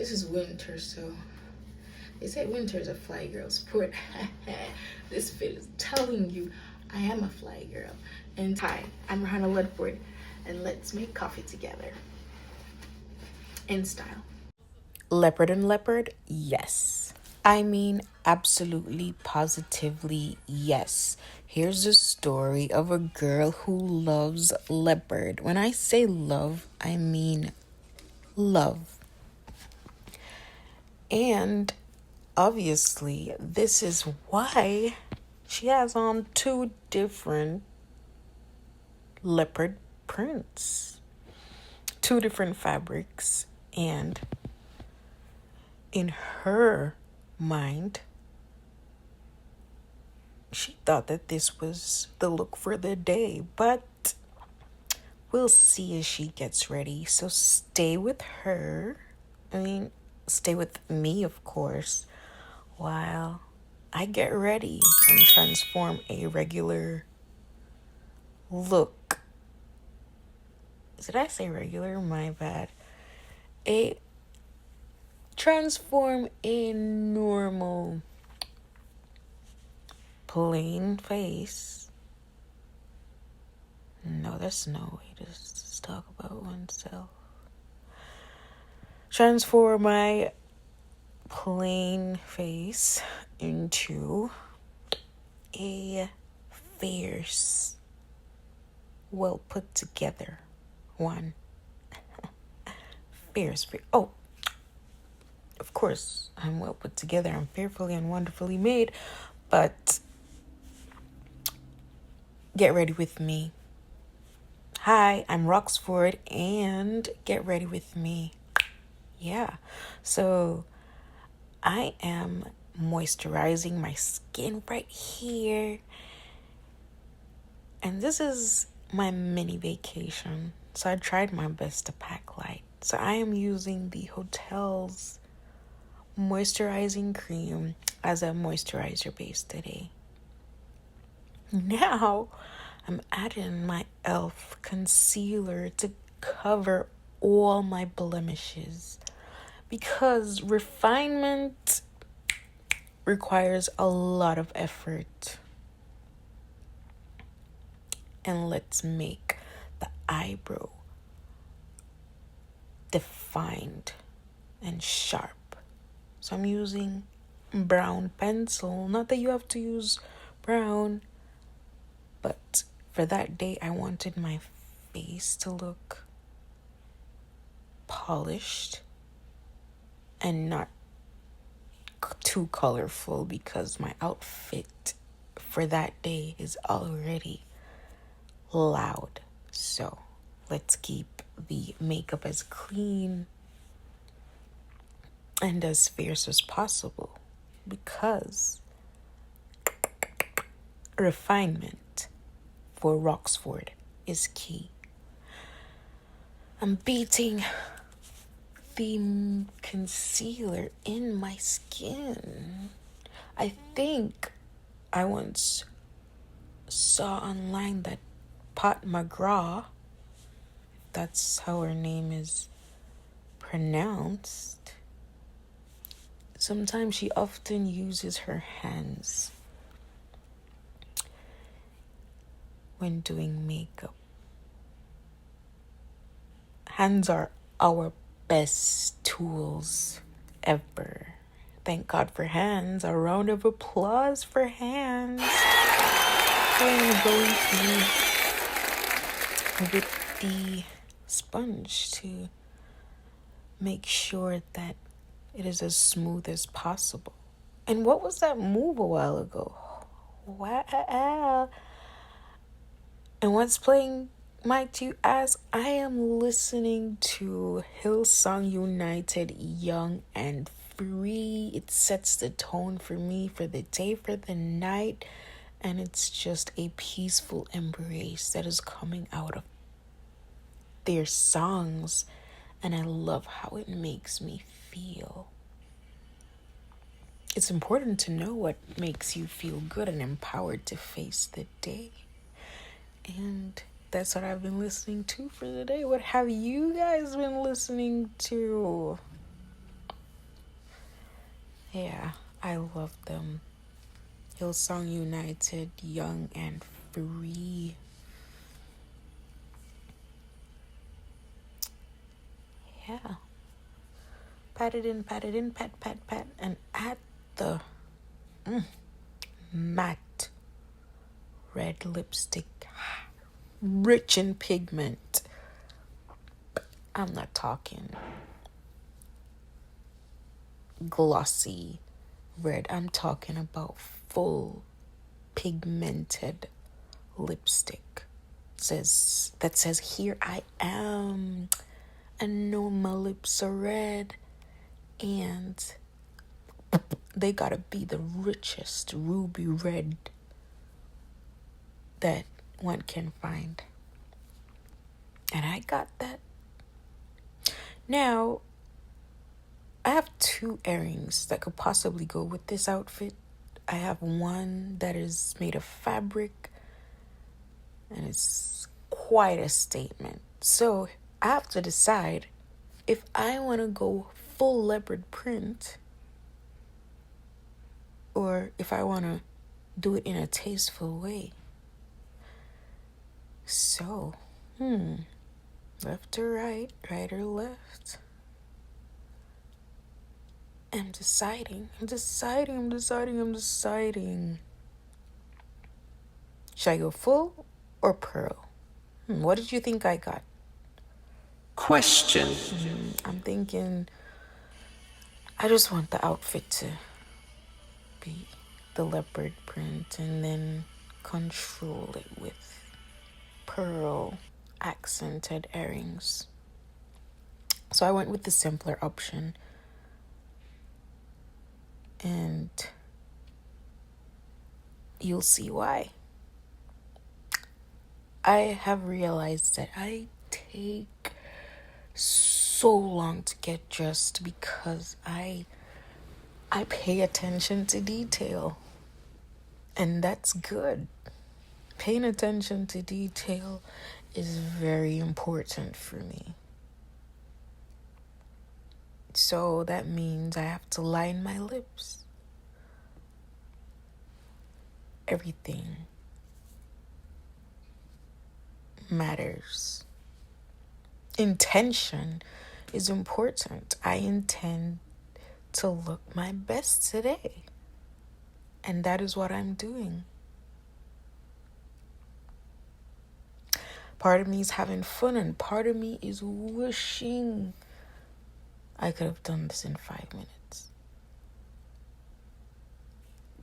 This is winter, so they say winter is a fly girl sport. This fit is telling you I am a fly girl. And hi, I'm Hannah Ledford, and let's make coffee together. In style. Leopard and leopard, yes. I mean, absolutely, positively, yes. Here's a story of a girl who loves leopard. When I say love, I mean love. And obviously, this is why she has on 2 different leopard prints, 2 different fabrics, and in her mind, she thought that this was the look for the day, but we'll see as she gets ready. So stay with her. Stay with me, of course, while I get ready and transform a regular look. Did I say regular? My bad. Transform a normal plain face. No, that's no way to talk about oneself. Transform my plain face into a fierce, well put together one. Fierce. Oh, of course, I'm well put together. I'm fearfully and wonderfully made, but get ready with me. Hi, I'm Roxford, and get ready with me. Yeah, so I am moisturizing my skin right here, and this is my mini vacation, so I tried my best to pack light. So I am using the hotel's moisturizing cream as a moisturizer base today. Now I'm adding my e.l.f. concealer to cover all my blemishes, because refinement requires a lot of effort. And let's make the eyebrow defined and sharp. So I'm using brown pencil. Not that you have to use brown, but for that day I wanted my face to look polished and not too colorful, because my outfit for that day is already loud. So let's keep the makeup as clean and as fierce as possible, because refinement for Roxford is key. I'm beating the concealer in my skin. I think I once saw online that Pat McGraw, that's how her name is pronounced, sometimes she often uses her hands when doing makeup. Hands are our best tools ever. Thank God for hands. A round of applause for hands. So I'm going through with the sponge to make sure that it is as smooth as possible. And what was that move a while ago? Wow. And what's playing, might you ask? I am listening to Hillsong United, Young and Free. It sets the tone for me, for the day, for the night. And it's just a peaceful embrace that is coming out of their songs. And I love how it makes me feel. It's important to know what makes you feel good and empowered to face the day. And that's what I've been listening to for the day. What have you guys been listening to? Yeah, I love them. Hillsong United, Young and Free. Yeah. Pat it in, pat, pat, pat. And add the matte red lipstick. Rich in pigment. I'm not talking glossy red. I'm talking about full pigmented lipstick. That says here I am. I know my lips are red, and they gotta be the richest ruby red that one can find. And I got that. Now, I have 2 earrings that could possibly go with this outfit. I have one that is made of fabric, and it's quite a statement. So I have to decide if I want to go full leopard print or if I want to do it in a tasteful way. So, left or right, right or left? I'm deciding. Should I go full or pearl? What did you think I got? Question. I'm thinking I just want the outfit to be the leopard print and then control it with pearl accented earrings. So I went with the simpler option. And you'll see why. I have realized that I take so long to get dressed because I pay attention to detail. And that's good. Paying attention to detail is very important for me. So that means I have to line my lips. Everything matters. Intention is important. I intend to look my best today. And that is what I'm doing. Part of me is having fun and part of me is wishing I could have done this in 5 minutes.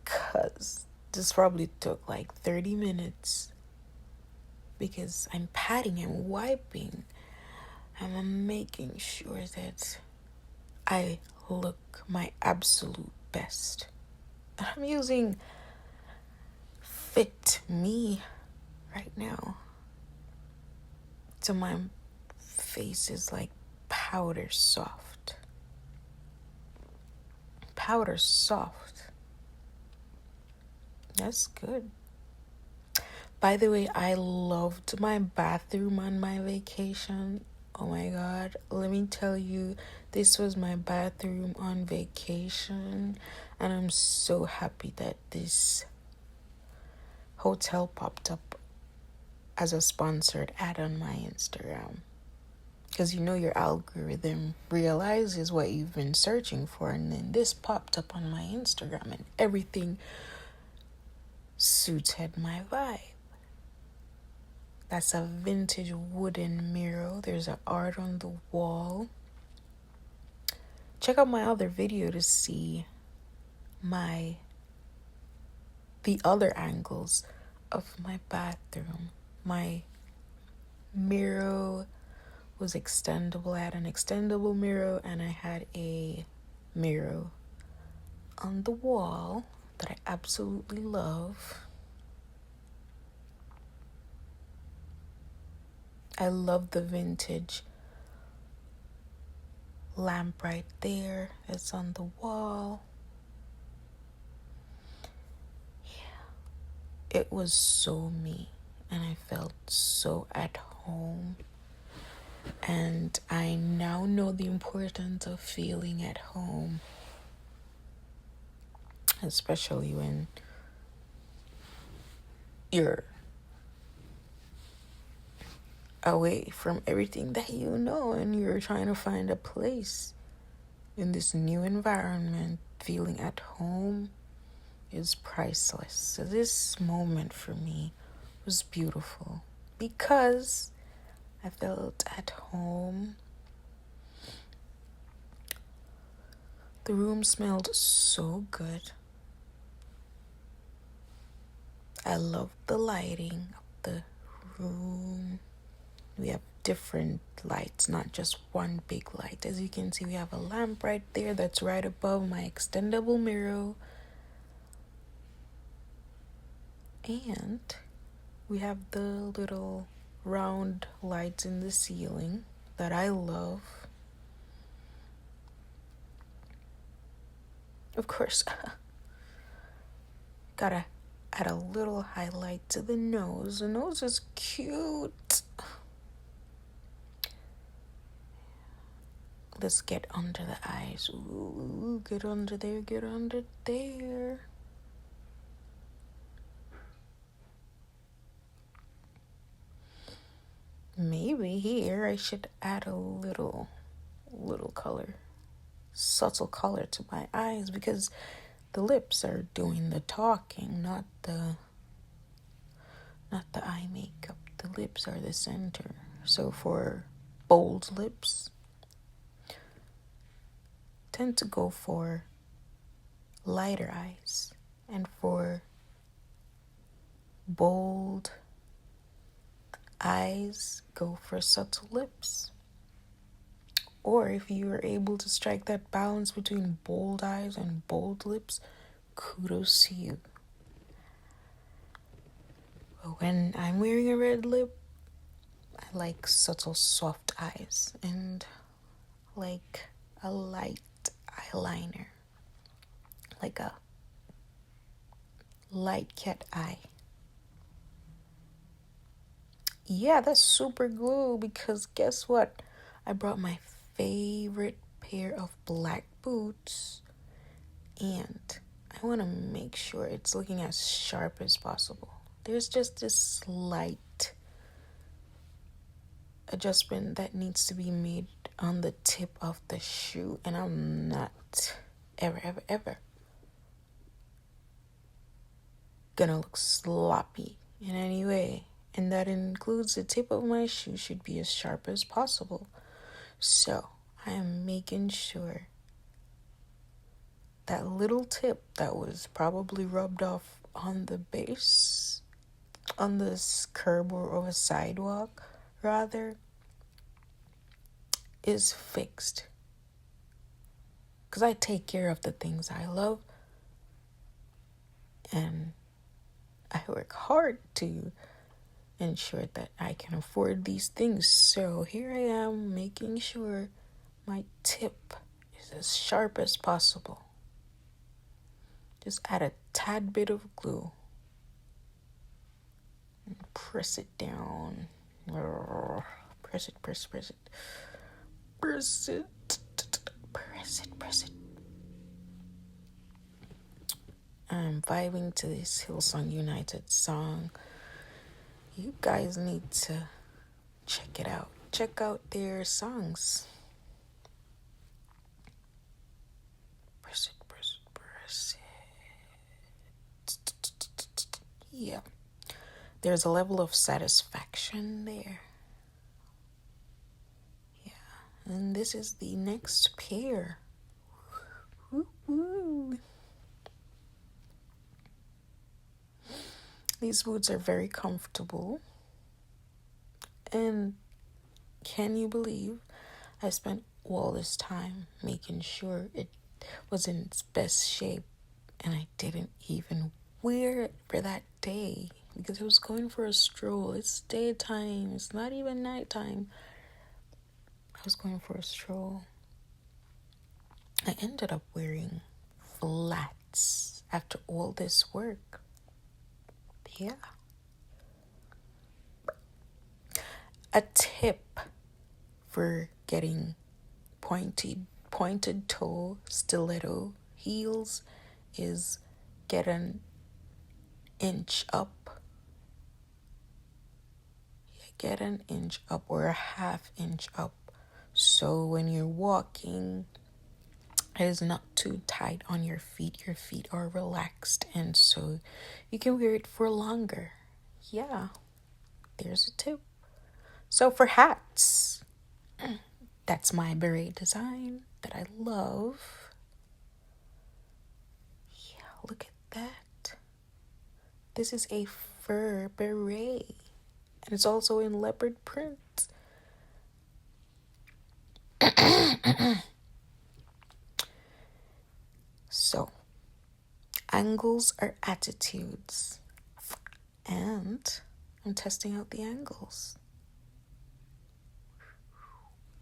Because this probably took like 30 minutes. Because I'm patting and wiping. And I'm making sure that I look my absolute best. I'm using Fit Me right now. So my face is like powder soft. Powder soft. That's good. By the way, I loved my bathroom on my vacation. Oh my God, let me tell you, this was my bathroom on vacation. And I'm so happy that this hotel popped up as a sponsored ad on my Instagram. Because you know your algorithm realizes what you've been searching for. And then this popped up on my Instagram and everything suited my vibe. That's a vintage wooden mirror. There's an art on the wall. Check out my other video to see the other angles of my bathroom. My mirror was extendable. I had an extendable mirror and I had a mirror on the wall that I absolutely love. I love the vintage lamp right there that's on the wall. Yeah. It was so me and I felt so at home. And I now know the importance of feeling at home. especially when you're away from everything that you know and you're trying to find a place in this new environment. Feeling at home is priceless. So this moment for me was beautiful because I felt at home. The room smelled so good. I loved the lighting of the room. We have different lights, not just one big light. As you can see, we have a lamp right there that's right above my extendable mirror. And we have the little round lights in the ceiling that I love. Of course, gotta add a little highlight to the nose. The nose is cute. Let's get under the eyes. Ooh, get under there, get under there. Maybe here I should add a little color, subtle color to my eyes, because the lips are doing the talking, not the eye makeup. The lips are the center. So for bold lips, tend to go for lighter eyes, and for bold eyes, go for subtle lips. Or if you are able to strike that balance between bold eyes and bold lips, kudos to you. But when I'm wearing a red lip, I like subtle soft eyes and like a light eyeliner, like a light cat eye. Yeah, that's super glue, because guess what? I brought my favorite pair of black boots, and I want to make sure it's looking as sharp as possible. There's just this slight adjustment that needs to be made on the tip of the shoe, and I'm not ever gonna look sloppy in any way. And that includes the tip of my shoe should be as sharp as possible. So I am making sure that little tip that was probably rubbed off on the base, on this curb or a sidewalk rather, is fixed. Because I take care of the things I love, and I work hard to ensure that I can afford these things. So here I am making sure my tip is as sharp as possible. Just add a tad bit of glue and press it down. Press it. Press it. I'm vibing to this Hillsong United song. You guys need to check it out. Check out their songs. Press it. Yeah. There's a level of satisfaction there. Yeah. And this is the next pair. Woo-woo. These boots are very comfortable. And can you believe I spent all this time making sure it was in its best shape, and I didn't even wear it for that day because I was going for a stroll. It's daytime. It's not even nighttime. I was going for a stroll. I ended up wearing flats after all this work. Yeah. A tip for getting pointed toe stiletto heels is get an inch up. Get an inch up or a half inch up. So when you're walking, it is not too tight on your feet. Your feet are relaxed, and so you can wear it for longer. Yeah, there's a tip. So for hats, that's my beret design that I love. Yeah, look at that. This is a fur beret, and it's also in leopard print. So, angles are attitudes, and I'm testing out the angles.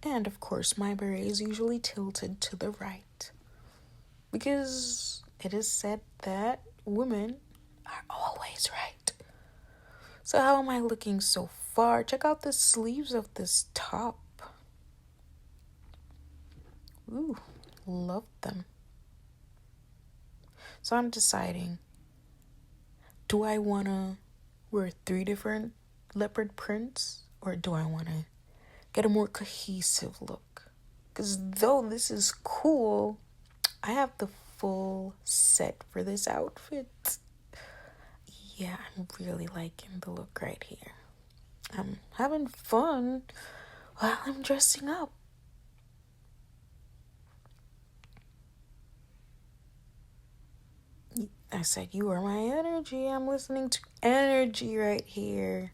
And of course, my beret is usually tilted to the right, because it is said that women are always right. So how am I looking so far? Check out the sleeves of this top. Ooh, love them. So I'm deciding, do I want to wear 3 different leopard prints, or do I want to get a more cohesive look? Because though this is cool, I have the full set for this outfit. Yeah, I'm really liking the look right here. I'm having fun while I'm dressing up. I said, you are my energy. I'm listening to energy right here.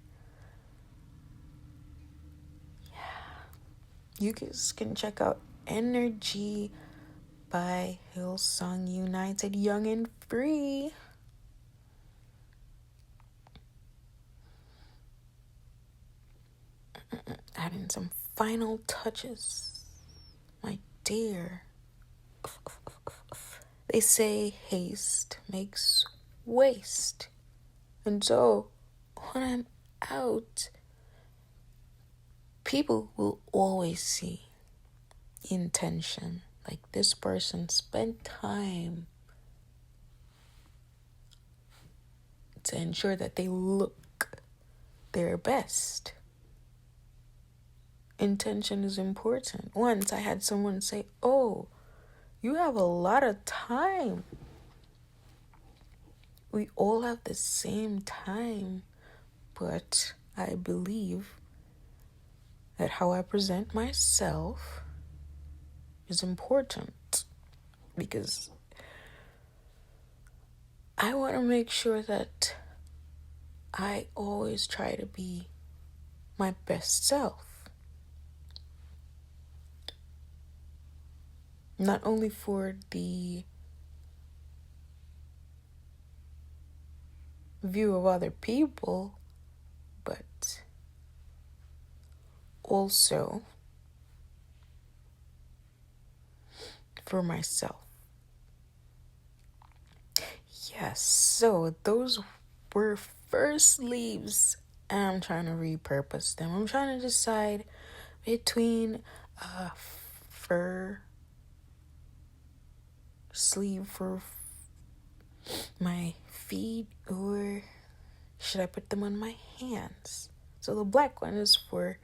Yeah. You guys can check out Energy by Hillsong United, Young and Free. Adding some final touches. My dear. They say haste makes waste. And so, when I'm out, people will always see intention. Like, this person spent time to ensure that they look their best. Intention is important. Once I had someone say, oh, you have a lot of time. We all have the same time, but I believe that how I present myself is important, because I want to make sure that I always try to be my best self. Not only for the view of other people, but also for myself. Yes, so those were first sleeves, and I'm trying to repurpose them. I'm trying to decide between a fur sleeve for my feet, or should I put them on my hands? So the black one is for,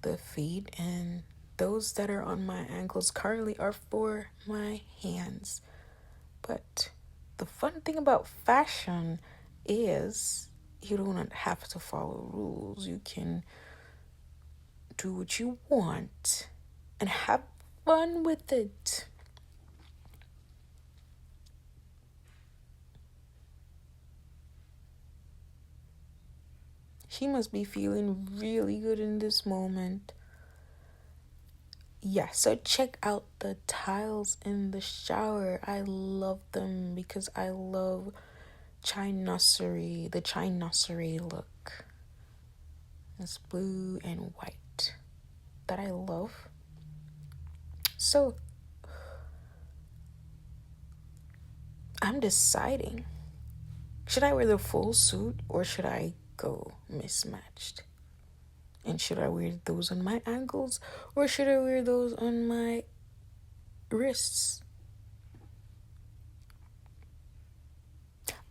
the feet, and those that are on my ankles currently are for my hands. But the fun thing about fashion is you don't have to follow rules. You can do what you want and have fun with it. She must be feeling really good in this moment. Yeah, so check out the tiles in the shower. I love them because I love the chinoiserie look. It's blue and white that I love. So I'm deciding, should I wear the full suit or should I go mismatched? And should I wear those on my ankles or should I wear those on my wrists.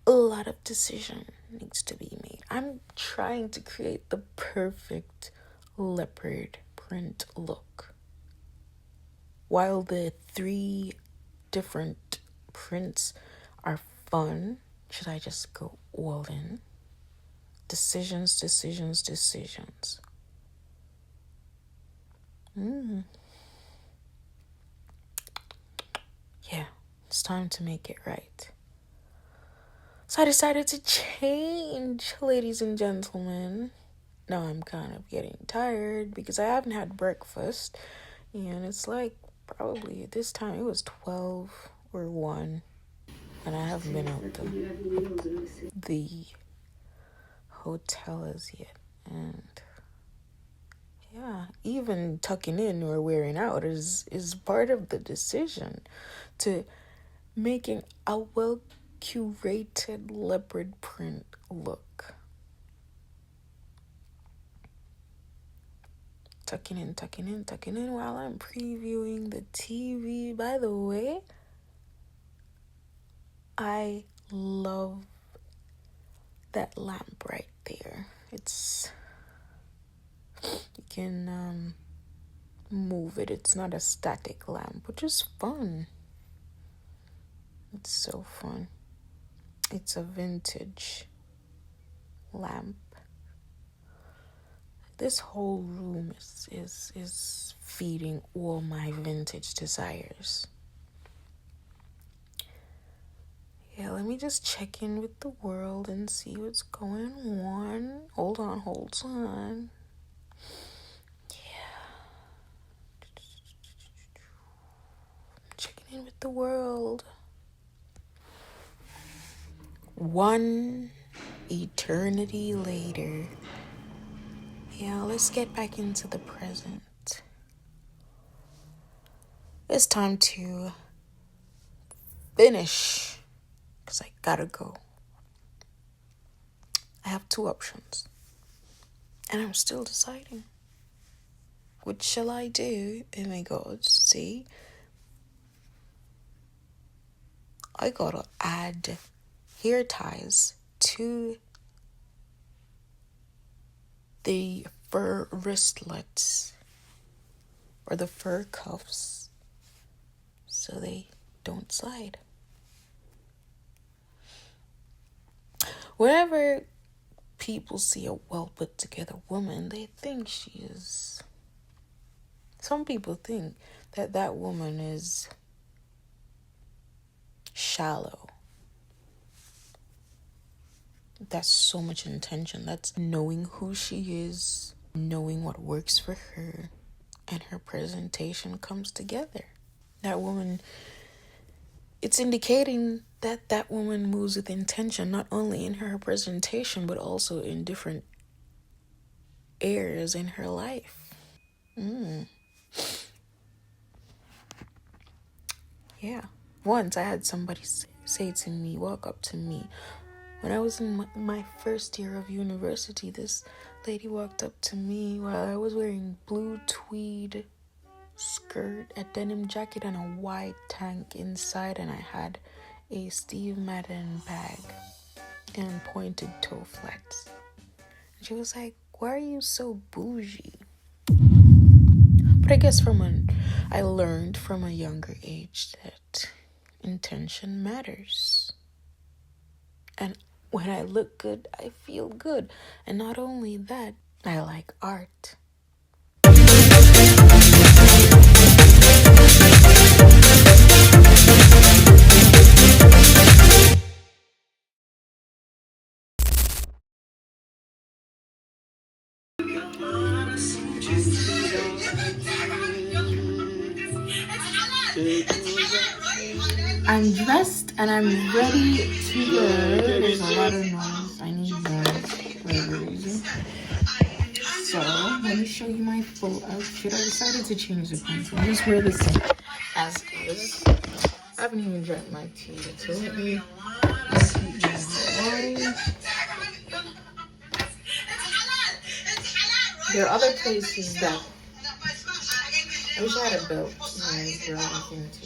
A lot of decision needs to be made. I'm trying to create the perfect leopard print look. While the 3 different prints are fun, should I just go all in? Decisions. Yeah, it's time to make it right. So I decided to change, ladies and gentlemen. Now I'm kind of getting tired because I haven't had breakfast. And it's like probably at this time it was 12 or 1. And I haven't been out the hotel as yet. And yeah, even tucking in or wearing out is part of the decision to making a well curated leopard print look. Tucking in while I'm previewing the TV. By the way, I love that lamp right there. You can move it. It's not a static lamp, which is fun. It's so fun. It's a vintage lamp. This whole room is feeding all my vintage desires. Yeah, let me just check in with the world and see what's going on. Hold on. Yeah. Checking in with the world. 1 eternity later. Yeah, let's get back into the present. It's time to finish because I gotta go. I have 2 options and I'm still deciding. What shall I do? Oh my god, see? I gotta add hair ties to the fur wristlets or the fur cuffs so they don't slide. Whenever people see a well put together woman, they think some people think that woman is shallow. That's so much intention. That's knowing who she is, knowing what works for her, and her presentation comes together. That woman, it's indicating that woman moves with intention, not only in her presentation, but also in different areas in her life. Yeah. Once I had somebody walk up to me, when I was in my first year of university. This lady walked up to me while I was wearing blue tweed skirt, a denim jacket, and a white tank inside, and I had a Steve Madden bag and pointed toe flats. And she was like, "Why are you so bougie?" But I guess I learned from a younger age that intention matters. And when I look good, I feel good. And not only that, I like art. I'm dressed and I'm ready to go. There's a lot of noise. I need noise for whatever reason. So, let me show you my full outfit. I decided to change the pants. I'll just wear this as is. I haven't even drank my tea yet, so let me empty my water. There are other places that I wish I had a belt when I was growing up into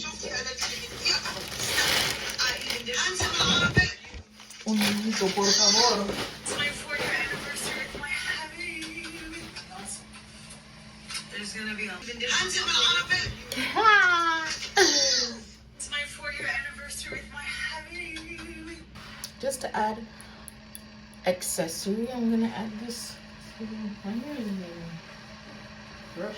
Un minuto, por favor. It's my 4-year anniversary of my heavy. There's gonna be a. It's my 4-year anniversary with my heavy. Just to add accessory, I'm gonna add this brush.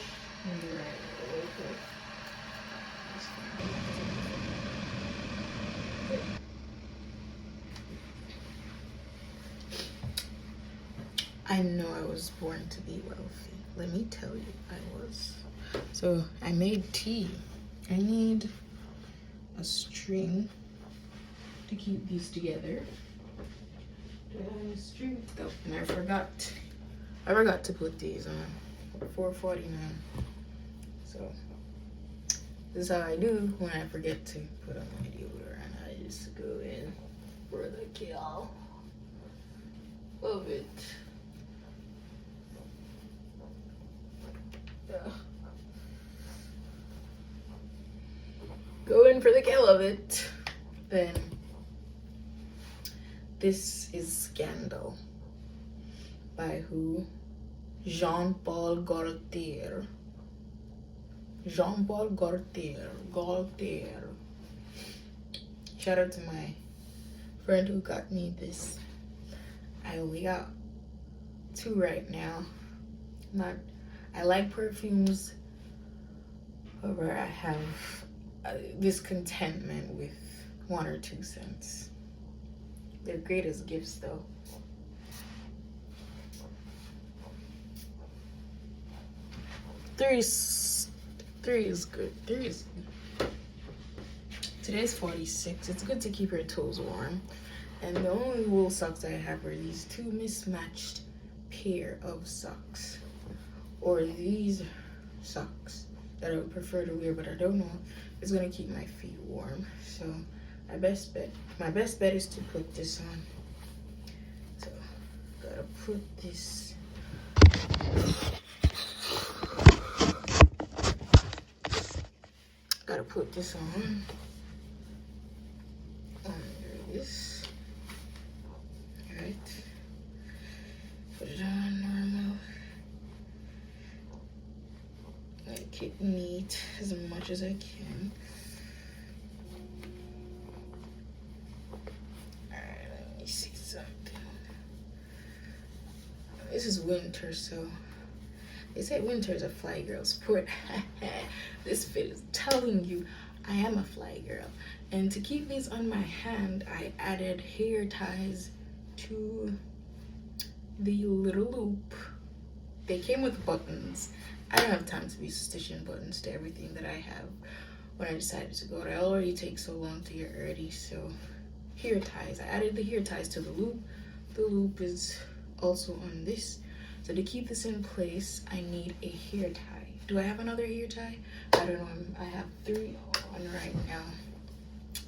I know I was born to be wealthy. Let me tell you, I was. So I made tea. I need a string to keep these together. Do I have any string? Oh, and I forgot to put these on. $4.49. So this is how I do when I forget to put on my deodorant. I just go in for the kill of it. Go in for the kill of it. Then this is Scandal. By who? Jean-Paul Gaultier. Jean-Paul Gaultier. Shout out to my friend who got me this. I only got 2 right now. I like perfumes, however, I have discontentment with 1 or 2 scents. They're great as gifts, though. Three is good. 3 is. Today's 46. It's good to keep your toes warm. And the only wool socks I have are these 2 mismatched pair of socks. Or these socks that I would prefer to wear, but I don't know if it's gonna keep my feet warm. So my best bet is to put this on. So gotta put this. Gotta put this on under this. Alright. Put it on normal. Make it neat as much as I can. Alright, let me see something. This is winter, so they say winter is a fly girl sport. This fit is telling you I am a fly girl. And to keep these on my hand, I added hair ties to the little loop. They came with buttons. I don't have time to be stitching buttons to everything that I have when I decided to go. It already takes so long to get ready, so hair ties. I added the hair ties to the loop. The loop is also on this. So to keep this in place, I need a hair tie. Do I have another hair tie? I don't know. I have 3 on right now.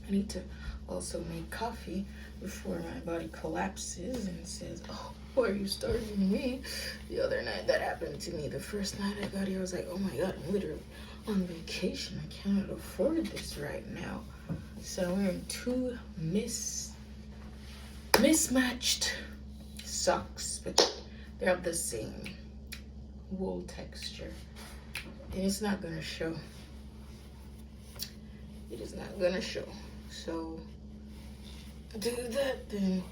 I need to also make coffee before my body collapses and says, oh, why are you starting me? The other night that happened to me. The first night I got here, I was like, oh my God, I'm literally on vacation. I cannot afford this right now. So I'm wearing 2 mismatched socks, but they're of the same wool texture. And it's not gonna show. It is not gonna show. So do that, then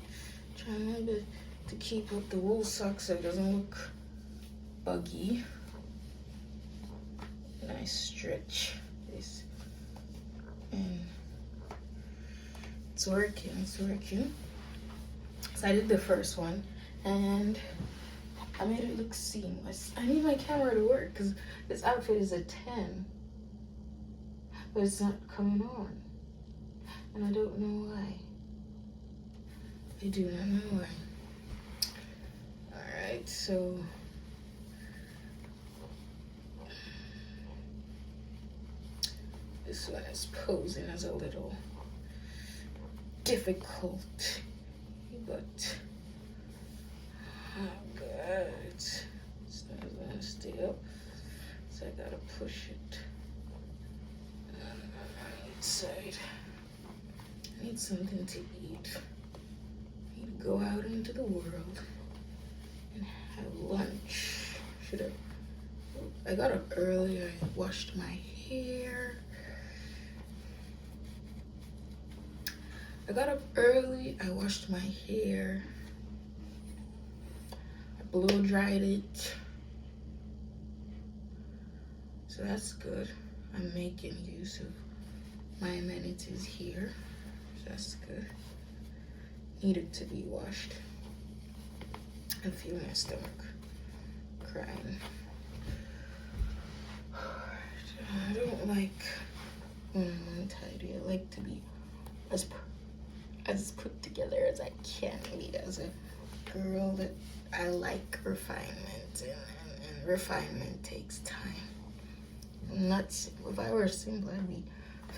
try my best to keep up the wool socks so it doesn't look buggy. Nice stretch this, and it's working. So I did the first one, and I made it look seamless. I need my camera to work because this outfit is a 10, but it's not coming on, and I don't know why. I do not know why. Alright, so this one is posing as a little difficult, but oh god, it's not gonna stay up. So I gotta push it on the right side. I need something to eat. I need to go out into the world and have lunch. I got up early. I washed my hair. I got up early. I washed my hair. I blow dried it. So that's good. I'm making use of my amenities here. So that's good. Needed to be washed. I feel my stomach crying. I don't like when I'm untidy. I like to be as put together as I can be as a girl. That I like refinement, and refinement takes time. I'm not simple. If I were simple, I'd be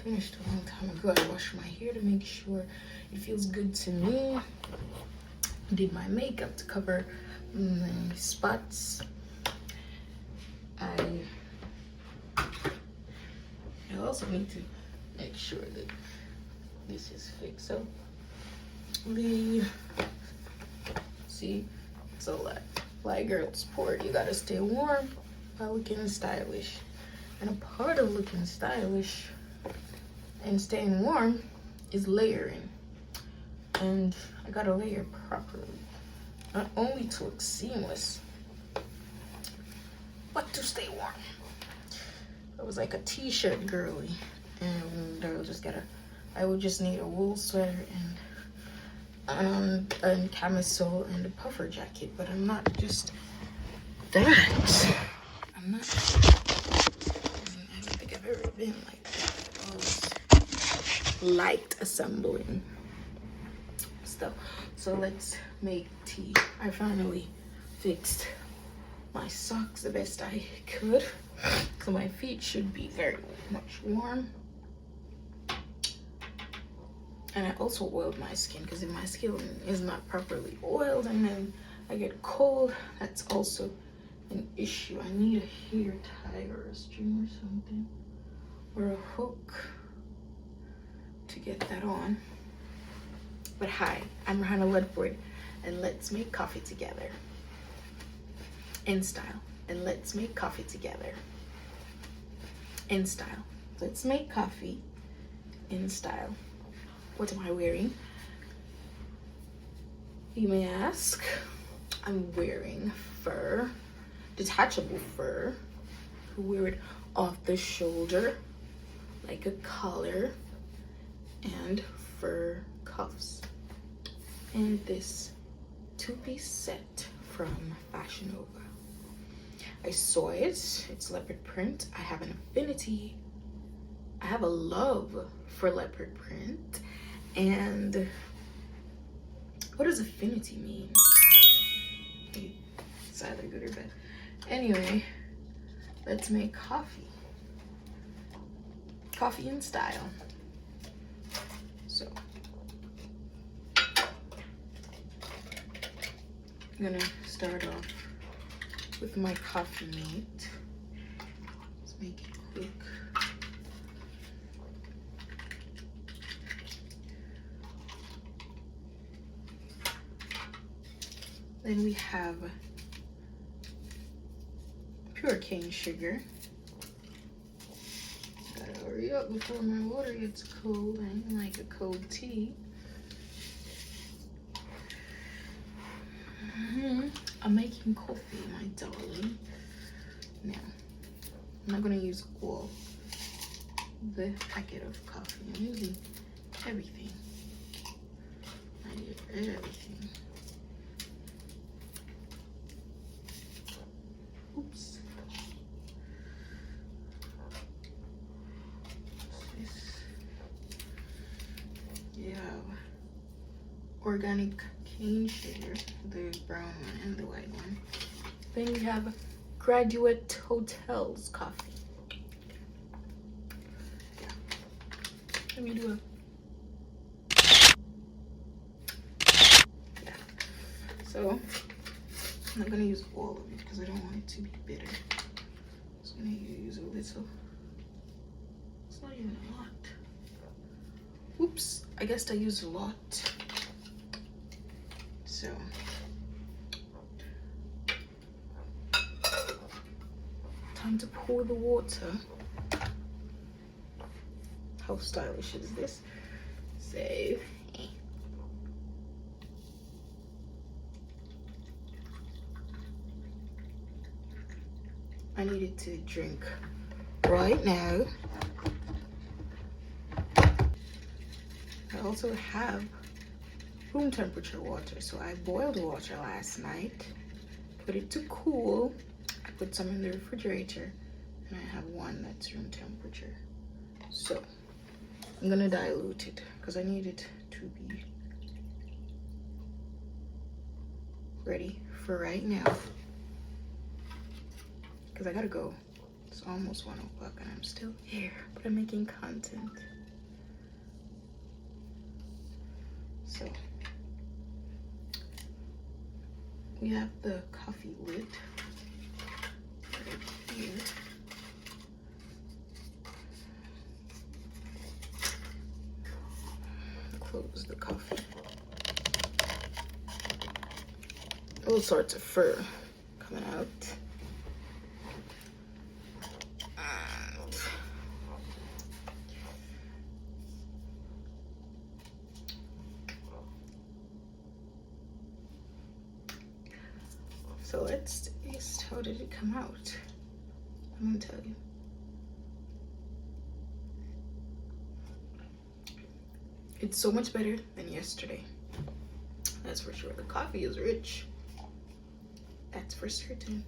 finished a long time ago. I wash my hair to make sure it feels good to me. Did my makeup to cover my spots. I also need to make sure that this is fixed. So see, it's a lot. Fly girl sport. You gotta stay warm while looking stylish. And a part of looking stylish and staying warm is layering. And I gotta layer properly. Not only to look seamless, but to stay warm. I was like a t-shirt girly, and I would just need a wool sweater and a camisole and a puffer jacket. But I'm not just that. I don't think I've ever been like that. I always liked assembling stuff. So let's make tea. I finally fixed my socks the best I could, so my feet should be very much warm. And I also oiled my skin, because if my skin is not properly oiled and then I get cold, that's also an issue. I need a hair tie or a string or something, or a hook to get that on. But hi, I'm Rahana Ludford, and let's make coffee together. In style. And let's make coffee together. In style. Let's make coffee in style. What am I wearing? You may ask. I'm wearing fur, detachable fur. You wear it off the shoulder like a collar, and fur cuffs. And this two-piece set from Fashion Nova. I saw it. It's leopard print. I have an affinity. I have a love for leopard print. And what does affinity mean? It's either good or bad. Anyway, let's make coffee. Coffee in style. So I'm gonna start off with my coffee mate. Let's make it quick. Then we have pure cane sugar. Gotta hurry up before my water gets cold. I don't like a cold tea. I'm making coffee, my darling. Now, I'm not gonna use all the packet of coffee. I'm using everything. I need everything. Oops. You have organic cane sugar, the brown one and the white one. Then we have Graduate Hotels coffee. Yeah. Let me do yeah. So I'm not gonna use all of it because I don't want it to be bitter. I'm just gonna use use a little. It's not even a lot. Oops, I guess I used a lot. So time to pour the water. How stylish is this? So I needed to drink right now. I also have room temperature water, so I boiled water last night, put it to cool. I put some in the refrigerator, and I have one that's room temperature. So I'm gonna dilute it because I need it to be ready for right now, because I gotta go. It's almost 1 o'clock and I'm still here, but I'm making content. So we have the coffee lid right here. Close the coffee. All sorts of fur coming out. So let's taste. How did it come out? I'm gonna tell you. It's so much better than yesterday. That's for sure. The coffee is rich. That's for certain.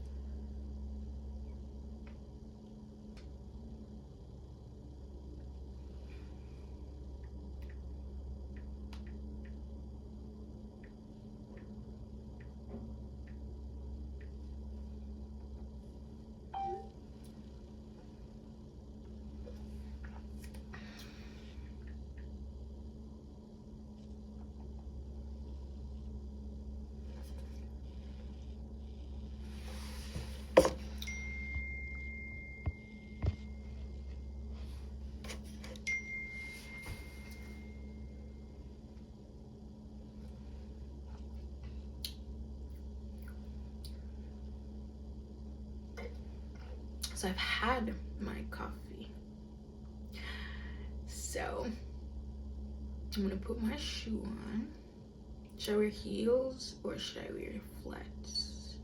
So I've had my coffee. So I'm gonna put my shoe on. Should I wear heels or should I wear flats?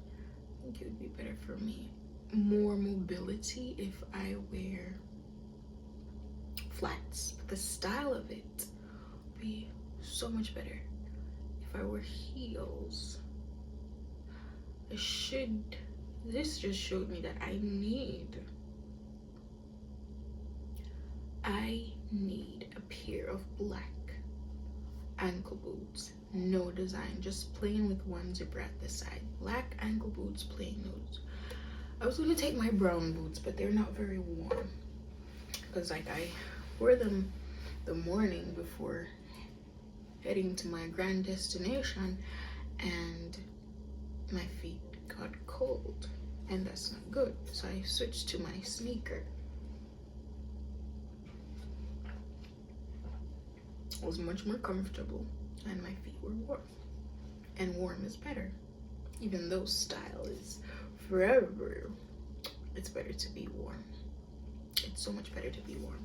I think it would be better for me. More mobility if I wear flats. But the style of it would be so much better if I wear heels. This just showed me that I need a pair of black ankle boots, no design, just plain with one zipper at the side. Black ankle boots, plain those. I was gonna take my brown boots, but they're not very warm because like I wore them the morning before heading to my grand destination and my feet got cold, and that's not good. So I switched to my sneaker. It was much more comfortable and my feet were warm, and warm is better. Even though style is forever, it's better to be warm. It's so much better to be warm.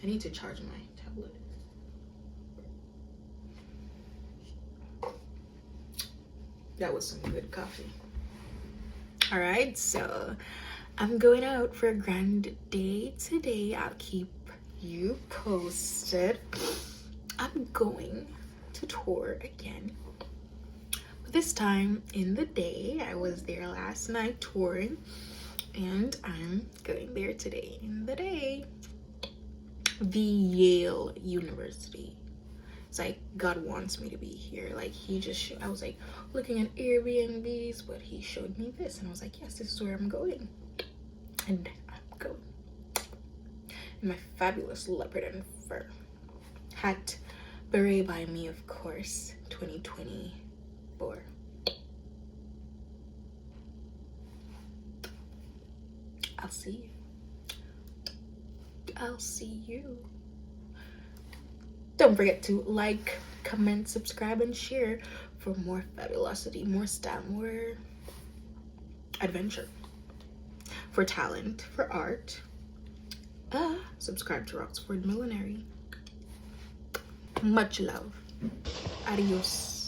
I need to charge my tablet. That was some good coffee. All right, so I'm going out for a grand day today. I'll keep you posted. I'm going to tour again, but this time in the day. I was there last night touring, and I'm going there today in the day. The Yale University. It's like God wants me to be here. Like he just I was like looking at Airbnbs, but he showed me this and I was like, yes, this is where I'm going. And I'm going in my fabulous leopard and fur hat, beret by me, of course, 2024. I'll see you I'll see you. Don't forget to like, comment, subscribe, and share for more fabulosity, more style, more adventure, for talent, for art. Subscribe to Roxford Millinery. Much love. Adios.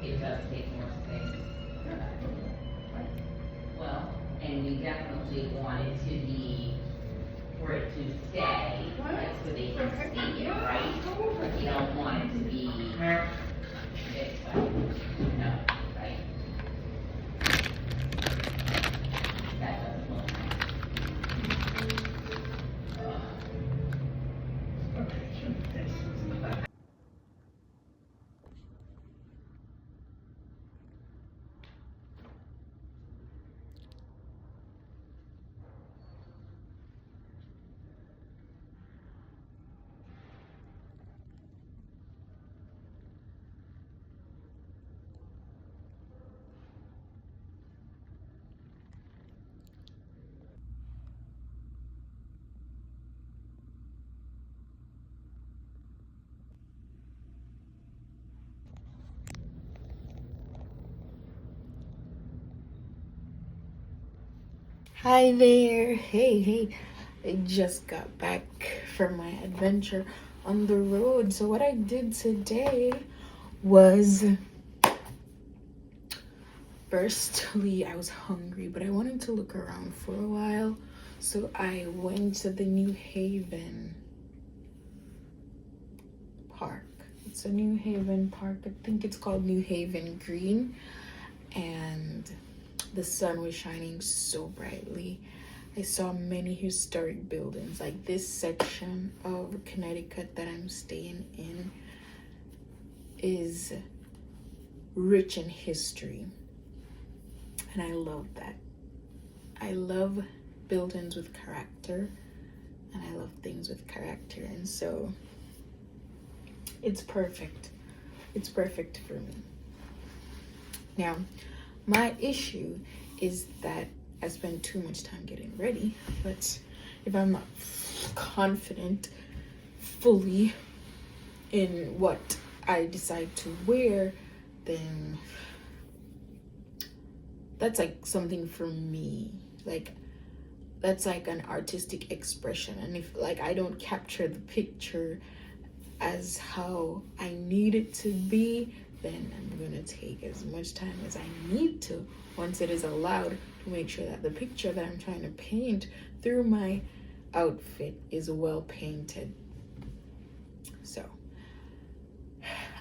It does take more space. Well, and we definitely want it to be, for it to stay, like, so they can see it, right? Like, you don't want it to be this way, no, right? That doesn't look nice. Hi there. Hey. I just got back from my adventure on the road. So what I did today was, firstly, I was hungry, but I wanted to look around for a while. So I went to the New Haven Park. It's a New Haven park. I think it's called New Haven Green. And the sun was shining so brightly. I saw many historic buildings. Like, this section of Connecticut that I'm staying in is rich in history. And I love that. I love buildings with character, and I love things with character. And so it's perfect. It's perfect for me. Now, my issue is that I spend too much time getting ready, but if I'm not confident fully in what I decide to wear, then that's like something for me. Like, that's like an artistic expression. And if, like, I don't capture the picture as how I need it to be, then I'm gonna take as much time as I need to, once it is allowed, to make sure that the picture that I'm trying to paint through my outfit is well painted. So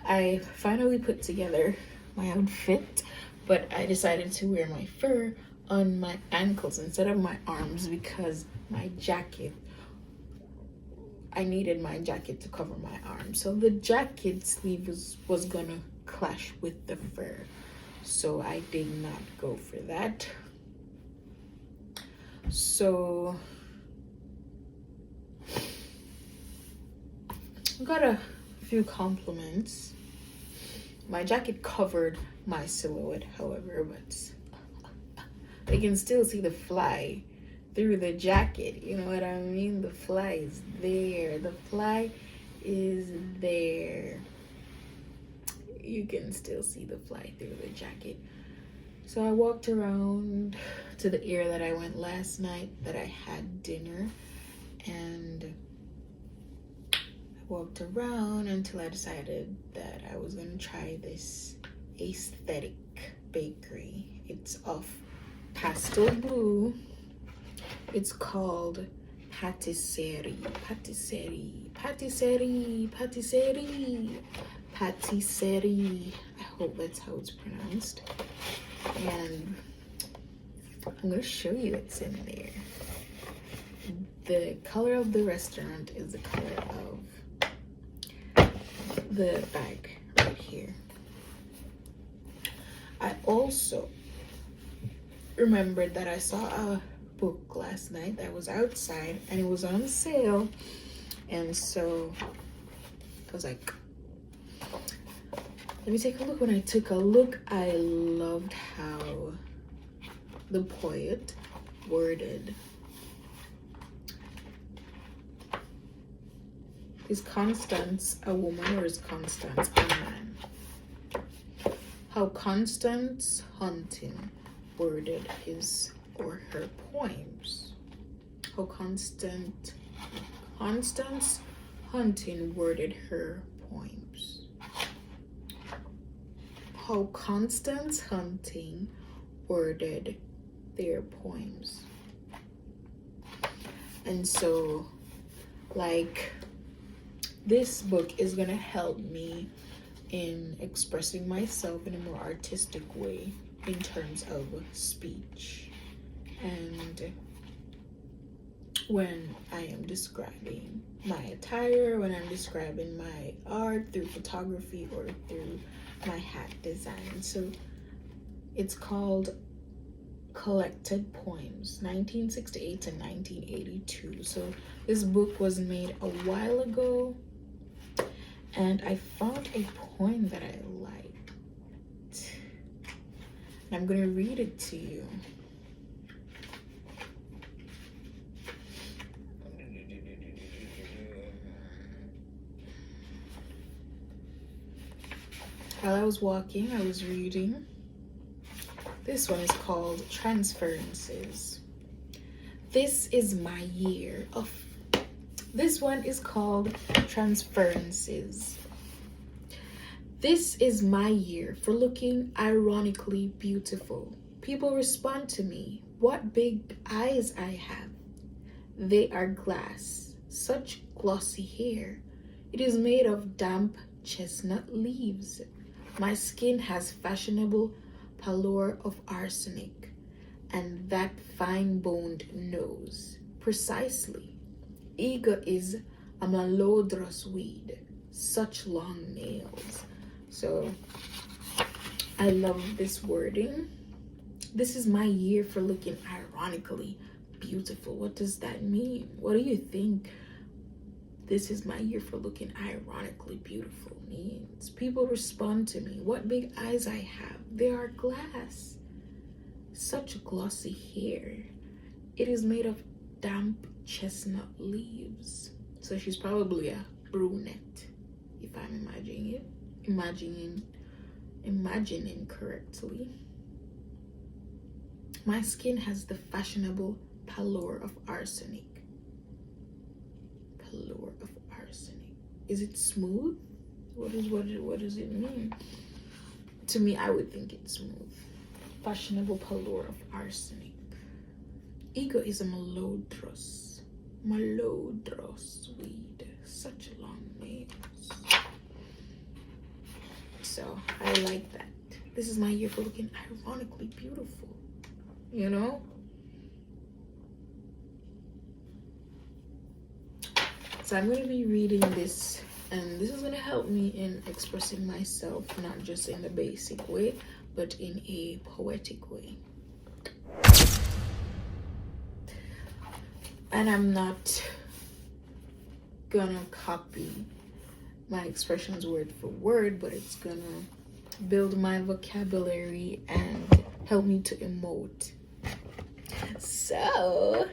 I finally put together my outfit, but I decided to wear my fur on my ankles instead of my arms because my jacket, I needed my jacket to cover my arms. So the jacket sleeve was gonna clash with the fur. So I did not go for that. So I got a few compliments. My jacket covered my silhouette, however, but they can still see the fly through the jacket. You know what I mean? The fly is there. The fly is there. You can still see the fly through the jacket. So I walked around to the area that I went last night that I had dinner, and I walked around until I decided that I was gonna try this aesthetic bakery. It's off pastel blue. It's called patisserie. I hope that's how it's pronounced. And I'm gonna show you what's in there. The color of the restaurant is the color of the bag right here. I also remembered that I saw a book last night that was outside and it was on sale, and so I was like, let me take a look. When I took a look, I loved how the poet worded. Is Constance a woman or is Constance a man? How Constance Hunting worded his or her poems. How Constance Hunting worded her poems. How Constance Hunting worded their poems. And so, like, this book is gonna help me in expressing myself in a more artistic way in terms of speech, and when I am describing my attire, when I'm describing my art through photography or through my hat design. So it's called Collected Poems, 1968 to 1982. So this book was made a while ago, and I found a poem that I liked. And I'm gonna read it to you. While I was walking, I was reading. This one is called Transferences. This is my year of. This one is called Transferences. This is my year for looking ironically beautiful. People respond to me. What big eyes I have. They are glass. Such glossy hair. It is made of damp chestnut leaves. My skin has fashionable pallor of arsenic, and that fine-boned nose. Precisely. Ego is a malodorous weed. Such long nails. So, I love this wording. This is my year for looking ironically beautiful. What does that mean? What do you think this is my year for looking ironically beautiful means? People respond to me. What big eyes I have. They are glass. Such glossy hair. It is made of damp chestnut leaves. So she's probably a brunette, if I'm imagining correctly. My skin has the fashionable pallor of arsenic. Pallor of arsenic. Is it smooth? What does it mean? To me, I would think it's smooth. Fashionable pallor of arsenic. Ego is a malodorous weed. Such long nails. So I like that. This is my year for looking ironically beautiful. You know? So I'm going to be reading this, and this is going to help me in expressing myself, not just in the basic way, but in a poetic way. And I'm not gonna copy my expressions word for word, but it's gonna build my vocabulary and help me to emote. So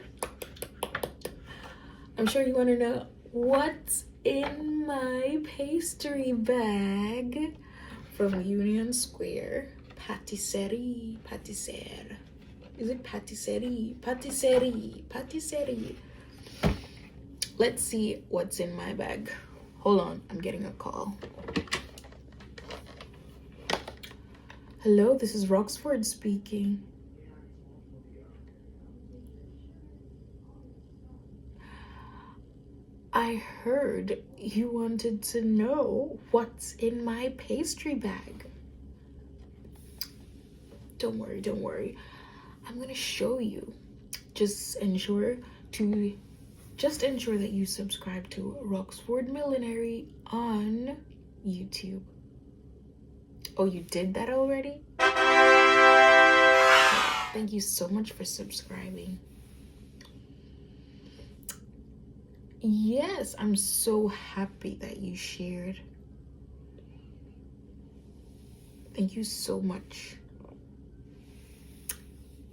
I'm sure you want to know what's in my pastry bag from Union Square. Patisserie. Is it patisserie? Patisserie. Let's see what's in my bag. Hold on, I'm getting a call. Hello, this is Roxford speaking. I heard you wanted to know what's in my pastry bag. Don't worry. I'm gonna show you. Just ensure that you subscribe to Roxford Millinery on YouTube. Oh, you did that already? Thank you so much for subscribing. Yes, I'm so happy that you shared. Thank you so much.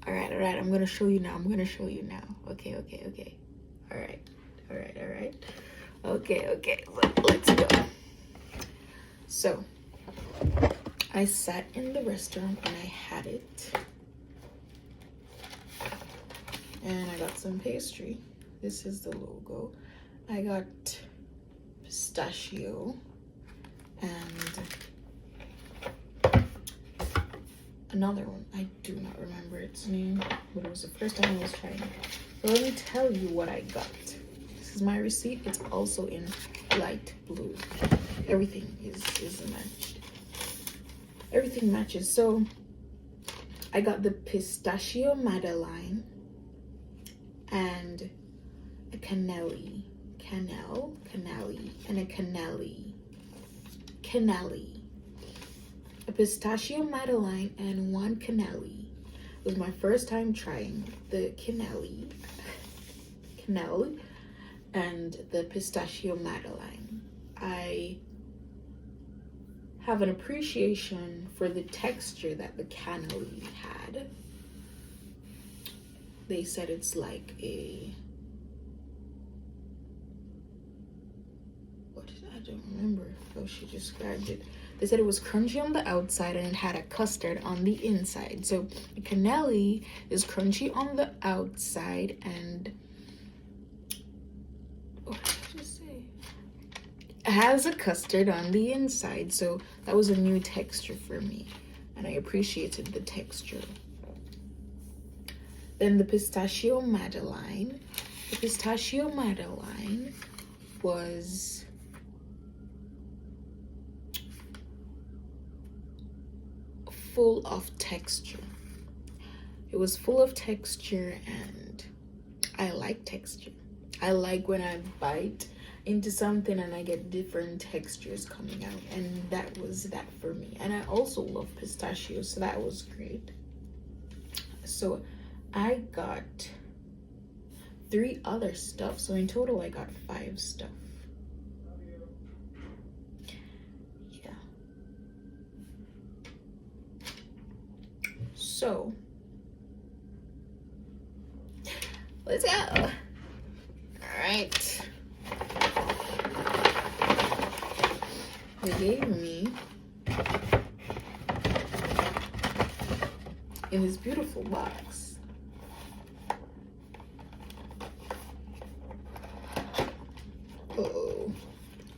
All right. I'm gonna show you now. Okay. All right. Okay. Let's go. So, I sat in the restaurant and I had it. And I got some pastry. This is the logo. I got pistachio and another one. I do not remember its name, but it was the first time I was trying it. So let me tell you what I got. This is my receipt. It's also in light blue. Everything is matched. Everything matches. So I got the pistachio madeleine and a cannelli, and a cannelli. A pistachio madeleine and one cannelli. It was my first time trying the cannelli and the pistachio madeleine. I have an appreciation for the texture that the cannelli had. They said it's like a, I don't remember how she described it. They said it was crunchy on the outside and it had a custard on the inside. So the cannelli is crunchy on the outside and what did I just say? It has a custard on the inside. So that was a new texture for me and I appreciated the texture. Then the pistachio madeleine. The pistachio madeleine was full of texture. It was full of texture and I like texture. I like when I bite into something and I get different textures coming out, and that was that for me. And I also love pistachios, so that was great. So I got 3 other stuff, so in total I got 5 stuff. Yeah. So let's go. All right. They gave me in this beautiful box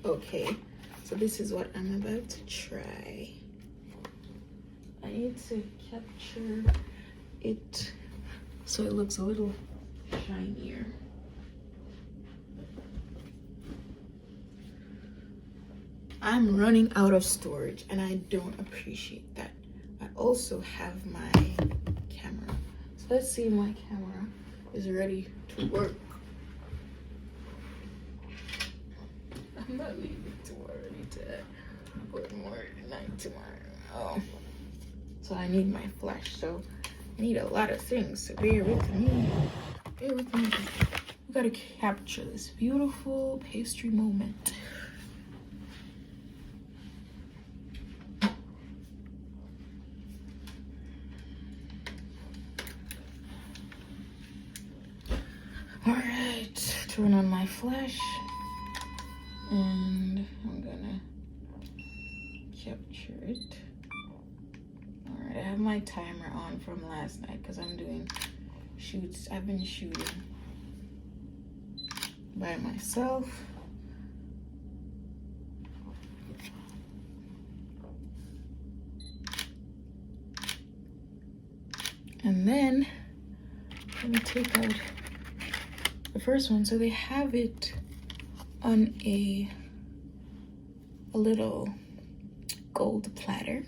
okay, so this is what I'm about to try. I need to capture it so it looks a little shinier. I'm running out of storage and I don't appreciate that. I also have my camera. So let's see if my camera is ready to work. I'm not leaving tomorrow. I need to put more night tomorrow. Oh. So I need my flash. So I need a lot of things. So bear with me. We gotta capture this beautiful pastry moment. turn on my flash, and I'm gonna capture it. All right, I have my timer on from last night because I'm doing shoots. I've been shooting by myself. And then let me take out the first one. So they have it on a little gold platter.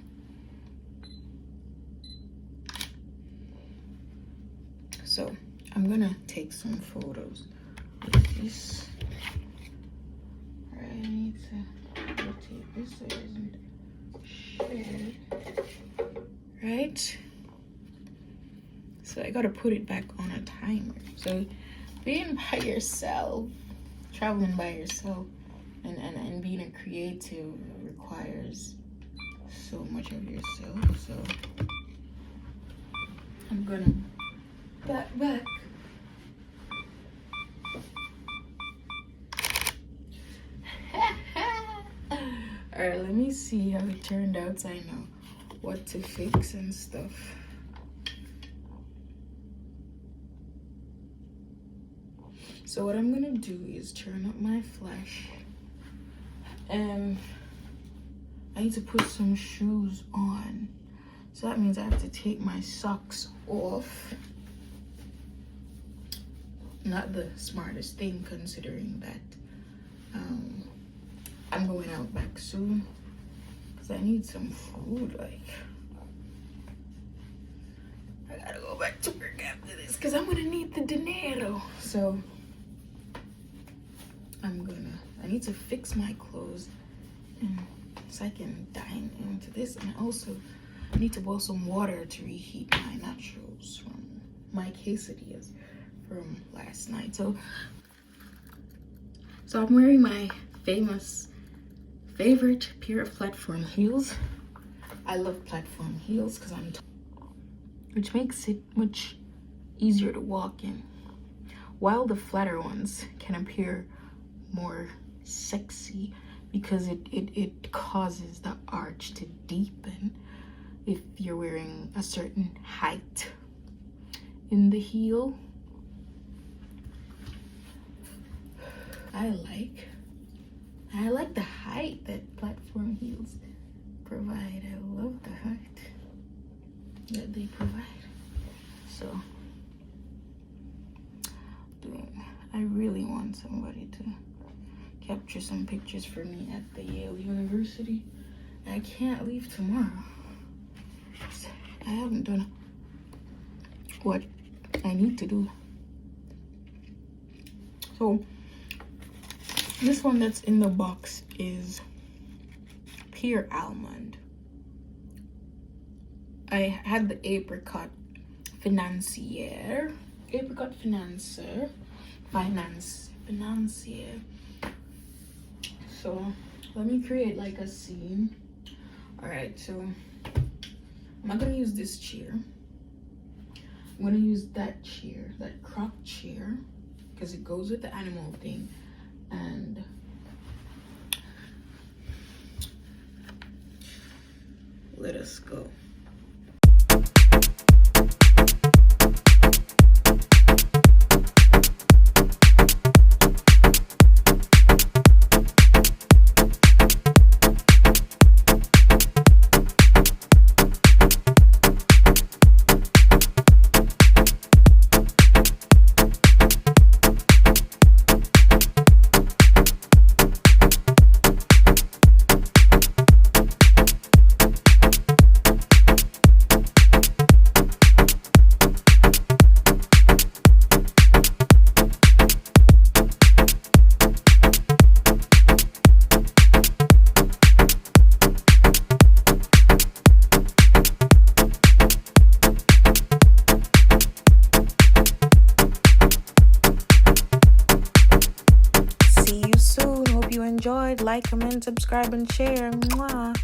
So I'm gonna take some photos with this. All right, I need to rotate this so it isn't shared. Right? So I gotta put it back on a timer. So being by yourself, traveling by yourself, and being a creative requires so much of yourself. So I'm gonna back. All right, let me see how it turned out so I know what to fix and stuff. So what I'm gonna do is turn up my flash, and I need to put some shoes on. So that means I have to take my socks off. Not the smartest thing considering that I'm going out back soon because I need some food. Like, I gotta go back to work after this because I'm gonna need the dinero. So I need to fix my clothes and so I can dine into this, and also I need to boil some water to reheat my nachos from my quesadillas from last night. So I'm wearing my favorite pair of platform heels. I love platform heels because which makes it much easier to walk in, while the flatter ones can appear more sexy because it causes the arch to deepen if you're wearing a certain height in the heel. I like the height that platform heels provide. I love the height that they provide. So I really want somebody to capture some pictures for me at the Yale University. I can't leave tomorrow. I haven't done what I need to do. So this one that's in the box is pear almond. I had the apricot financier. So let me create like a scene. All right, so I'm not gonna use this chair. I'm gonna use that chair, that croc chair, because it goes with the animal thing. And let us go. Like, comment, subscribe, and share. Mwah.